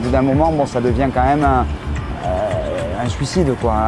bout d'un moment, bon, ça devient quand même un suicide, quoi.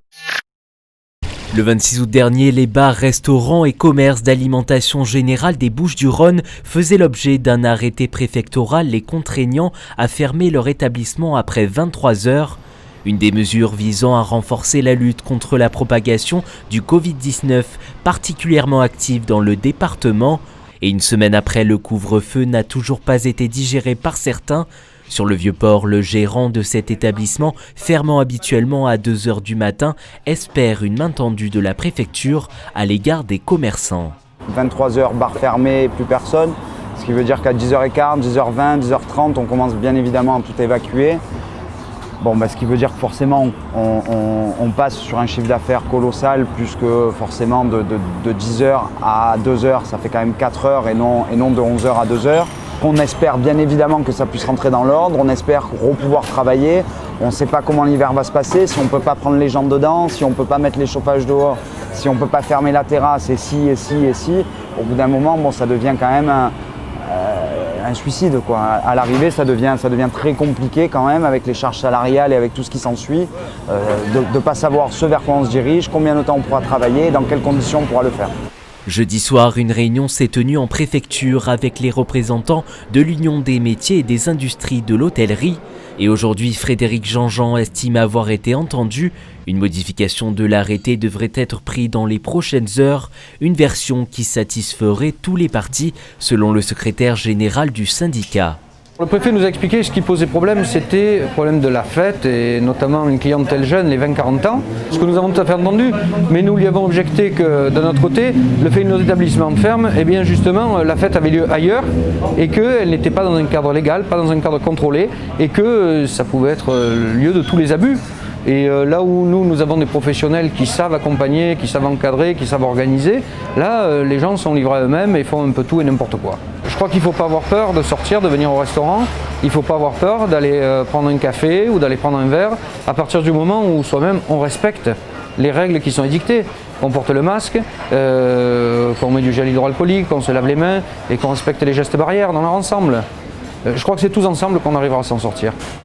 Le 26 août dernier, les bars, restaurants et commerces d'alimentation générale des Bouches-du-Rhône faisaient l'objet d'un arrêté préfectoral les contraignant à fermer leur établissement après 23 heures. Une des mesures visant à renforcer la lutte contre la propagation du Covid-19, particulièrement active dans le département. Et une semaine après, le couvre-feu n'a toujours pas été digéré par certains. Sur le Vieux-Port, le gérant de cet établissement, fermant habituellement à 2 h du matin, espère une main tendue de la préfecture à l'égard des commerçants. 23 h, bar fermé, plus personne. Ce qui veut dire qu'à 10h15, 10h20, 10h30, on commence bien évidemment à tout évacuer. Bon, ce qui veut dire que forcément, on passe sur un chiffre d'affaires colossal, puisque forcément de 10h à 2h, ça fait quand même 4 heures et non de 11h à 2h. On espère bien évidemment que ça puisse rentrer dans l'ordre, on espère pouvoir travailler. On ne sait pas comment l'hiver va se passer, si on ne peut pas prendre les gens dedans, si on ne peut pas mettre les chauffages dehors, si on ne peut pas fermer la terrasse, et si. Au bout d'un moment, bon, ça devient quand même un suicide, quoi. À l'arrivée, ça devient très compliqué quand même avec les charges salariales et avec tout ce qui s'ensuit, de ne pas savoir ce vers quoi on se dirige, combien de temps on pourra travailler et dans quelles conditions on pourra le faire. Jeudi soir, une réunion s'est tenue en préfecture avec les représentants de l'Union des métiers et des industries de l'hôtellerie. Et aujourd'hui, Frédéric Jean-Jean estime avoir été entendu. Une modification de l'arrêté devrait être prise dans les prochaines heures, une version qui satisferait tous les partis, selon le secrétaire général du syndicat. Le préfet nous a expliqué ce qui posait problème, c'était le problème de la fête et notamment une clientèle jeune, les 20-40 ans. Ce que nous avons tout à fait entendu, mais nous lui avons objecté que d'un autre côté, le fait que nos établissements ferment, eh bien justement la fête avait lieu ailleurs et qu'elle n'était pas dans un cadre légal, pas dans un cadre contrôlé et que ça pouvait être le lieu de tous les abus. Et là où nous avons des professionnels qui savent accompagner, qui savent encadrer, qui savent organiser, là les gens sont livrés à eux-mêmes et font un peu tout et n'importe quoi. Je crois qu'il ne faut pas avoir peur de sortir, de venir au restaurant, il ne faut pas avoir peur d'aller prendre un café ou d'aller prendre un verre à partir du moment où soi-même on respecte les règles qui sont édictées. Qu'on porte le masque, qu'on met du gel hydroalcoolique, qu'on se lave les mains et qu'on respecte les gestes barrières dans leur ensemble. Je crois que c'est tous ensemble qu'on arrivera à s'en sortir.